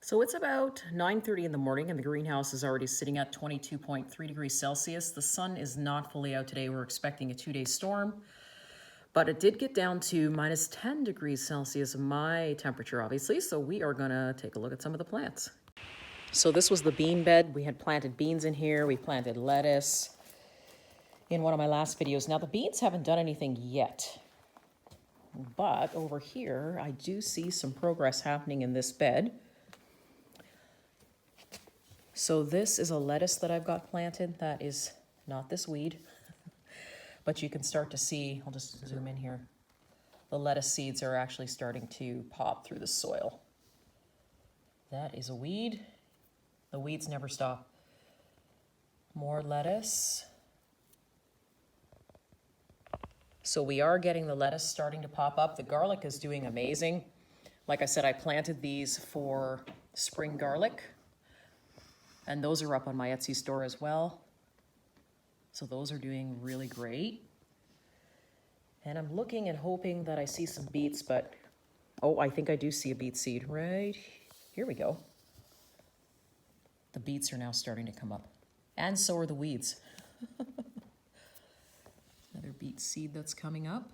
So it's about 9:30 in the morning and the greenhouse is already sitting at 22.3 degrees Celsius. The sun is not fully out today. We're expecting a 2-day storm, but it did get down to minus 10 degrees Celsius, my temperature, obviously. So we are gonna take a look at some of the plants. So this was the bean bed. We had planted beans in here. We planted lettuce in one of my last videos. Now the beans haven't done anything yet, but over here, I do see some progress happening in this bed. So this is a lettuce that I've got planted. That is not this weed, but you can start to see, I'll just zoom in here. The lettuce seeds are actually starting to pop through the soil. That is a weed. The weeds never stop. More lettuce. So we are getting the lettuce starting to pop up. The garlic is doing amazing. Like I said, I planted these for spring garlic. And those are up on my Etsy store as well. So those are doing really great. And I'm looking and hoping that I see some beets, but, oh, I think I do see a beet seed right here. We go. The beets are now starting to come up. And so are the weeds. Another beet seed that's coming up.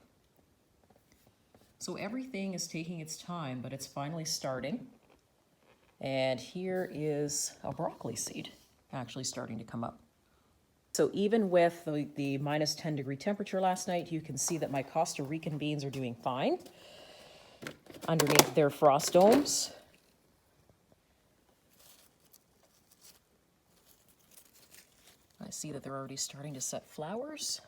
So everything is taking its time, but it's finally starting. And here is a broccoli seed actually starting to come up. So even with the minus 10 degree temperature last night, you can see that my Costa Rican beans are doing fine underneath their frost domes. I see that they're already starting to set flowers.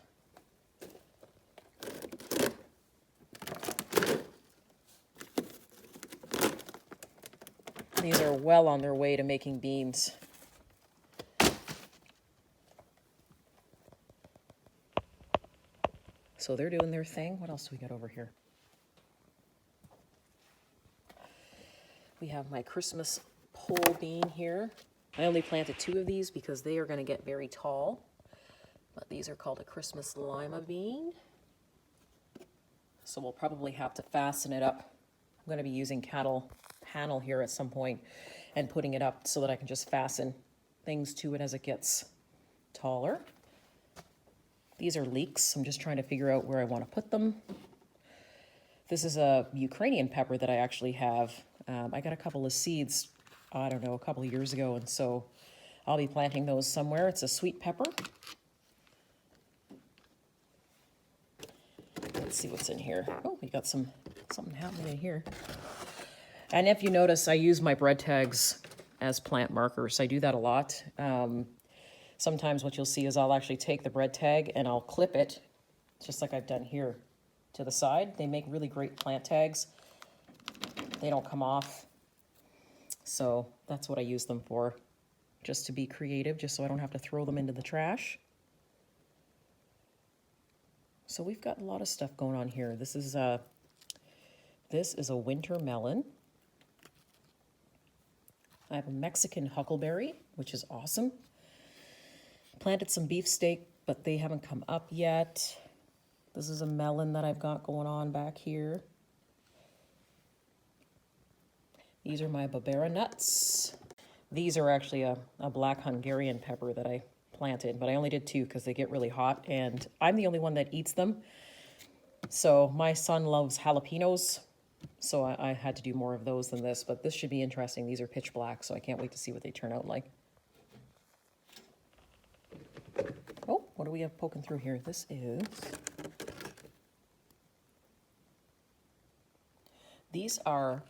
These are well on their way to making beans. So they're doing their thing. What else do we got over here? We have my Christmas pole bean here. I only planted 2 of these because they are going to get very tall. But these are called a Christmas Lima bean. So we'll probably have to fasten it up. I'm going to be using cattle panel here at some point and putting it up so that I can just fasten things to it as it gets taller. These are leeks. I'm just trying to figure out where I want to put them. This is a Ukrainian pepper that I actually have. I got a couple of seeds, I don't know, a couple of years ago, and so I'll be planting those somewhere. It's a sweet pepper. Let's see what's in here. Oh, we got something happening in here. And if you notice, I use my bread tags as plant markers. I do that a lot. Sometimes what you'll see is I'll actually take the bread tag and I'll clip it, just like I've done here, to the side. They make really great plant tags. They don't come off. So that's what I use them for, just to be creative, just so I don't have to throw them into the trash. So we've got a lot of stuff going on here. This is a winter melon. I have a Mexican huckleberry, which is awesome. Planted some beefsteak, but they haven't come up yet. This is a melon that I've got going on back here. These are my Barbera nuts. These are actually a black Hungarian pepper that I planted, but I only did 2 because they get really hot, and I'm the only one that eats them. So my son loves jalapenos, so I had to do more of those than this, but this should be interesting. These are pitch black, so I can't wait to see what they turn out like. Oh, what do we have poking through here? This is... These are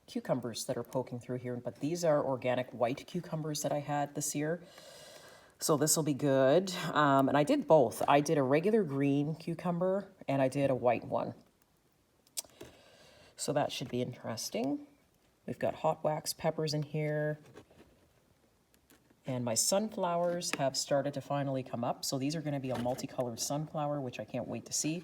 cucumbers that are poking through here, but these are organic white cucumbers that I had this year. So this will be good. And I did both. I did a regular green cucumber and I did a white one. So that should be interesting. We've got hot wax peppers in here. And my sunflowers have started to finally come up. So these are going to be a multicolored sunflower, which I can't wait to see.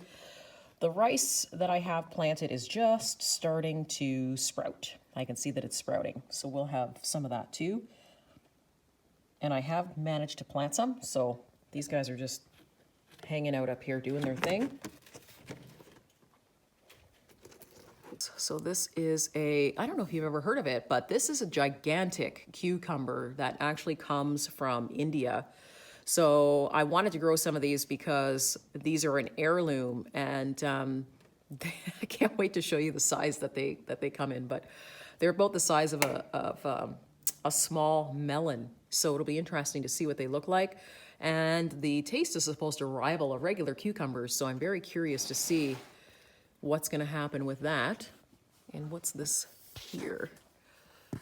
The rice that I have planted is just starting to sprout. I can see that it's sprouting. So we'll have some of that too. And I have managed to plant some. So these guys are just hanging out up here doing their thing. guys. So this is I don't know if you've ever heard of it, but this is a gigantic cucumber that actually comes from India. So I wanted to grow some of these because these are an heirloom, and I can't wait to show you the size that they come in. But they're about the size of a small melon. So it'll be interesting to see what they look like. And the taste is supposed to rival a regular cucumber. So I'm very curious to see what's going to happen with that. And what's this here?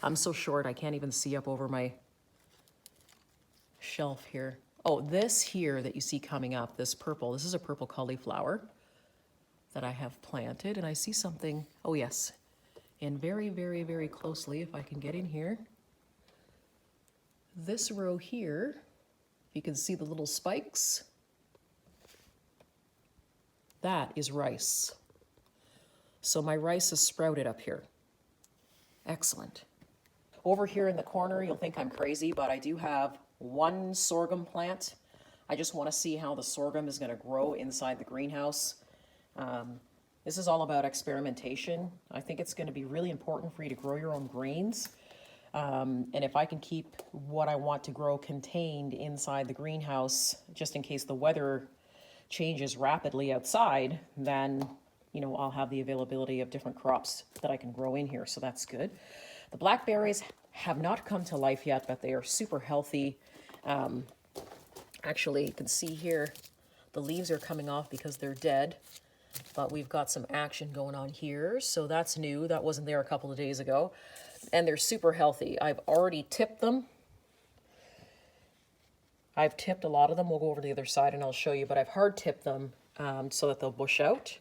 I'm so short I can't even see up over my shelf here. Oh, this here that you see coming up, this purple, this is a purple cauliflower that I have planted, and I see something, oh yes, and very, very, very closely, if I can get in here, this row here, you can see the little spikes, that is rice. So my rice is sprouted up here. Excellent. Over here in the corner, you'll think I'm crazy, but I do have one sorghum plant. I just want to see how the sorghum is going to grow inside the greenhouse. This is all about experimentation. I think it's going to be really important for you to grow your own greens. And if I can keep what I want to grow contained inside the greenhouse, just in case the weather changes rapidly outside, then, you know, I'll have the availability of different crops that I can grow in here. So that's good. The blackberries have not come to life yet, but they are super healthy. Actually, you can see here, the leaves are coming off because they're dead, but we've got some action going on here. So that's new. That wasn't there a couple of days ago. And they're super healthy. I've already tipped them. I've tipped a lot of them. We'll go over to the other side and I'll show you, but I've hard tipped them so that they'll bush out.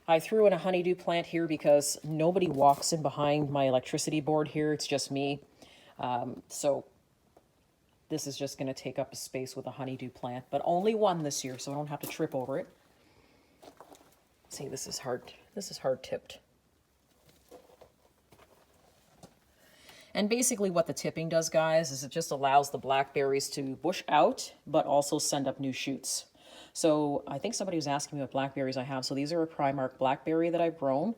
I threw in a honeydew plant here because nobody walks in behind my electricity board here. It's just me. So this is just going to take up a space with a honeydew plant, but only one this year, so I don't have to trip over it. See, this is hard tipped. And basically what the tipping does, guys, is it just allows the blackberries to bush out, but also send up new shoots. So I think somebody was asking me what blackberries I have. So these are a Primark blackberry that I've grown.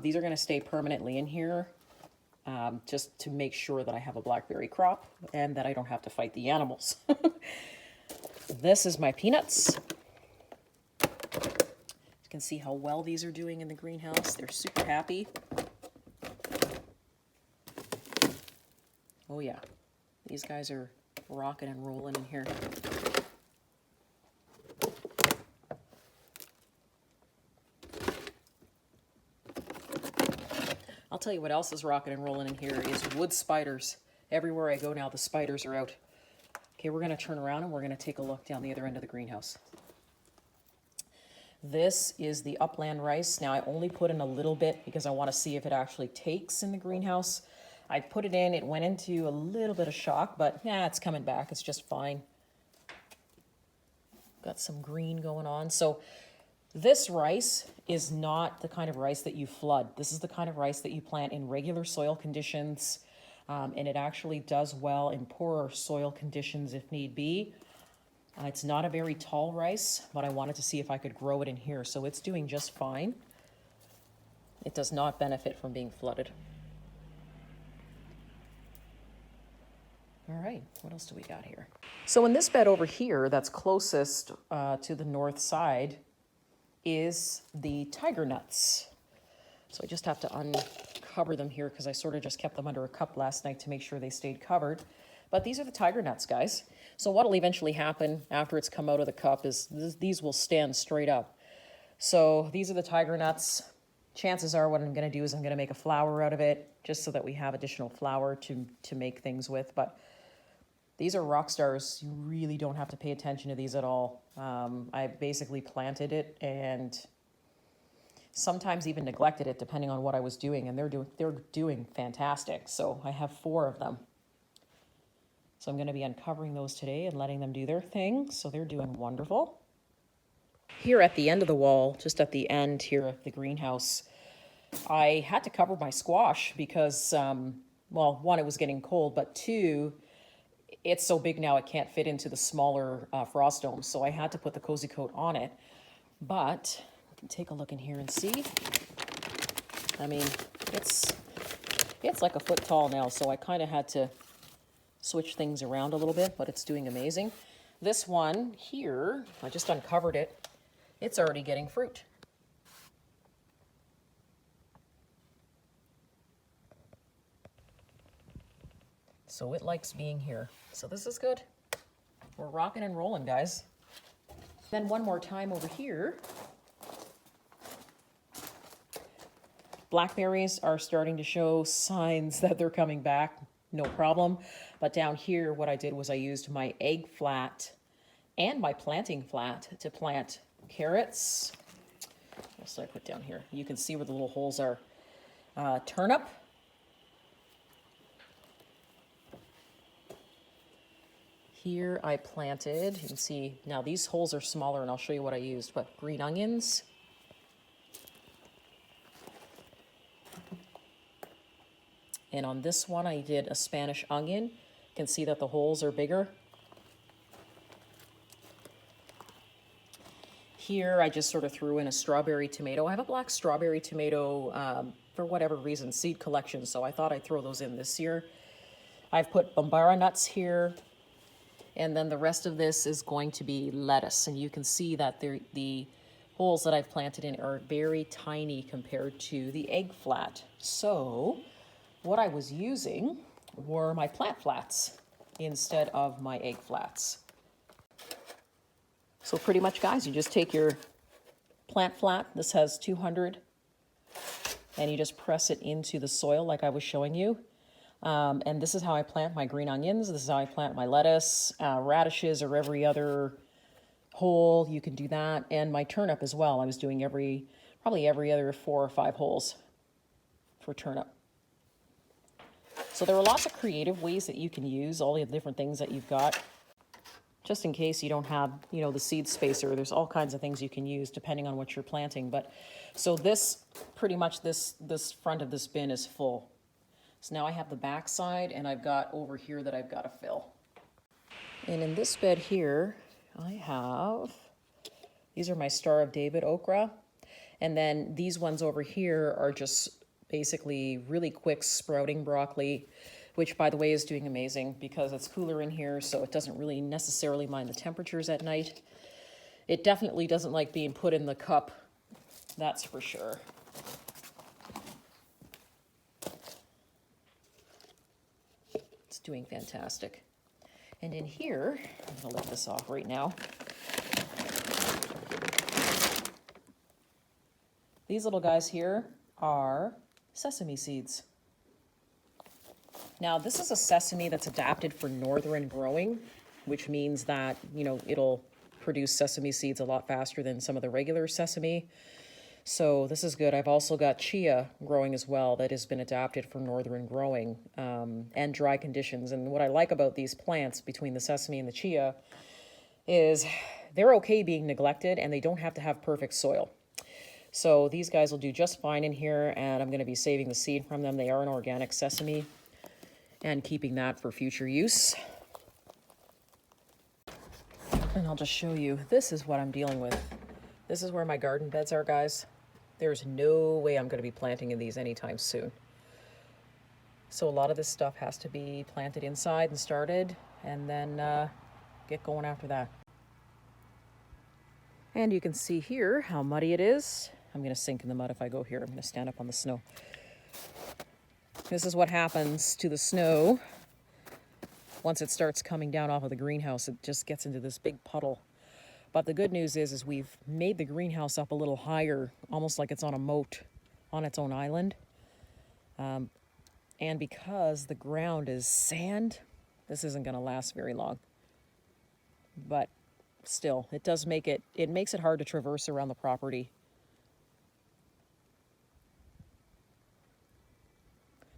These are going to stay permanently in here just to make sure that I have a blackberry crop and that I don't have to fight the animals. This is my peanuts. You can see how well these are doing in the greenhouse. They're super happy. Oh yeah, these guys are rocking and rolling in here. I'll tell you what else is rocking and rolling in here is wood spiders. Everywhere I go now, the spiders are out. Okay, we're going to turn around and we're going to take a look down the other end of the greenhouse. This is the Upland Rice. Now I only put in a little bit because I want to see if it actually takes in the greenhouse. I put it in, it went into a little bit of shock, but yeah, it's coming back. It's just fine. Got some green going on. So this rice is not the kind of rice that you flood. This is the kind of rice that you plant in regular soil conditions, and it actually does well in poorer soil conditions if need be. It's not a very tall rice, but I wanted to see if I could grow it in here. So it's doing just fine. It does not benefit from being flooded. All right, what else do we got here? So in this bed over here that's closest to the north side is the tiger nuts. So I just have to uncover them here because I sort of just kept them under a cup last night to make sure they stayed covered. But these are the tiger nuts, guys. So what will eventually happen after it's come out of the cup is these will stand straight up. So these are the tiger nuts. Chances are what I'm going to do is I'm going to make a flour out of it just so that we have additional flour to make things with. But these are rock stars. You really don't have to pay attention to these at all. I basically planted it and sometimes even neglected it depending on what I was doing, and they're doing fantastic. So I have 4 of them. So I'm going to be uncovering those today and letting them do their thing. So they're doing wonderful. Here at the end of the wall, just at the end here of the greenhouse, I had to cover my squash because, well, 1, it was getting cold, but 2, it's so big now it can't fit into the smaller frost domes, so I had to put the cozy coat on it. But you can take a look in here and see. I mean, it's like a foot tall now, so I kind of had to switch things around a little bit, but it's doing amazing. This one here, I just uncovered it. It's already getting fruit. So it likes being here. So this is good. We're rocking and rolling, guys. Then one more time over here. Blackberries are starting to show signs that they're coming back, no problem. But down here, what I did was I used my egg flat and my planting flat to plant carrots. What else did I put down here? You can see where the little holes are. Turnip. Here I planted, you can see, now these holes are smaller and I'll show you what I used, but green onions. And on this one, I did a Spanish onion. You can see that the holes are bigger. Here, I just sort of threw in a strawberry tomato. I have a black strawberry tomato, for whatever reason, seed collection, so I thought I'd throw those in this year. I've put Bambara nuts here, and then the rest of this is going to be lettuce. And you can see that the holes that I've planted in are very tiny compared to the egg flat. So what I was using were my plant flats instead of my egg flats. So pretty much, guys, you just take your plant flat, this has 200, and you just press it into the soil like I was showing you. And this is how I plant my green onions. This is how I plant my lettuce, radishes, or every other hole. You can do that. And my turnip as well. I was doing probably every other 4 or 5 holes for turnip. So there are lots of creative ways that you can use all the different things that you've got. Just in case you don't have, the seed spacer, there's all kinds of things you can use depending on what you're planting. But so this, pretty much this front of this bin is full. So now I have the back side, and I've got over here that I've got to fill. And in this bed here, I have, these are my Star of David okra. And then these ones over here are just basically really quick sprouting broccoli, which, by the way, is doing amazing because it's cooler in here, so it doesn't really necessarily mind the temperatures at night. It definitely doesn't like being put in the cup, that's for sure. It's doing fantastic. And in here, I'm gonna let this off right now. These little guys here are sesame seeds. Now, this is a sesame that's adapted for northern growing, which means that, it'll produce sesame seeds a lot faster than some of the regular sesame. So this is good. I've also got chia growing as well that has been adapted for northern growing and dry conditions. And what I like about these plants between the sesame and the chia is they're okay being neglected and they don't have to have perfect soil. So these guys will do just fine in here, and I'm going to be saving the seed from them. They are an organic sesame and keeping that for future use. And I'll just show you, this is what I'm dealing with. This is where my garden beds are, guys. There's no way I'm going to be planting in these anytime soon. So a lot of this stuff has to be planted inside and started, and then get going after that. And you can see here how muddy it is. I'm going to sink in the mud if I go here. I'm going to stand up on the snow. This is what happens to the snow. Once it starts coming down off of the greenhouse, it just gets into this big puddle. But the good news is we've made the greenhouse up a little higher, almost like it's on a moat on its own island. And because the ground is sand, this isn't going to last very long. But still, it does make it makes it hard to traverse around the property.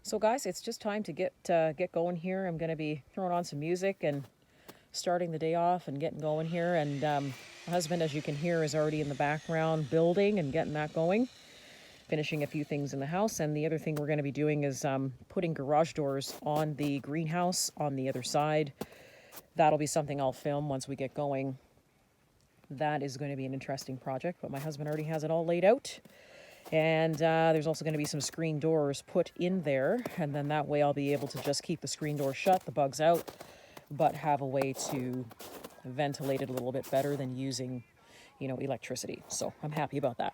So guys, it's just time to get going here. I'm going to be throwing on some music and starting the day off and getting going here. And my husband, as you can hear, is already in the background building and getting that going, finishing a few things in the house. And the other thing we're going to be doing is putting garage doors on the greenhouse on the other side. That'll be something I'll film once we get going. That is going to be an interesting project, but my husband already has it all laid out. And there's also going to be some screen doors put in there, and then that way I'll be able to just keep the screen door shut, the bugs out, but have a way to ventilate it a little bit better than using, electricity. So I'm happy about that.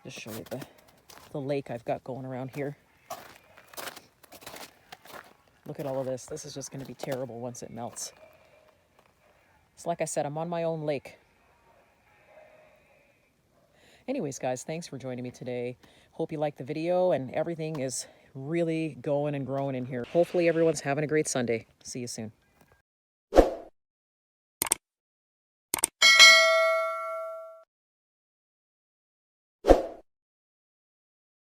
Just show you the lake I've got going around here. Look at all of this. This is just going to be terrible once it melts. It's like I said, I'm on my own lake. Anyways, guys, thanks for joining me today. Hope you liked the video, and everything is really going and growing in here. Hopefully everyone's having a great Sunday. See you soon.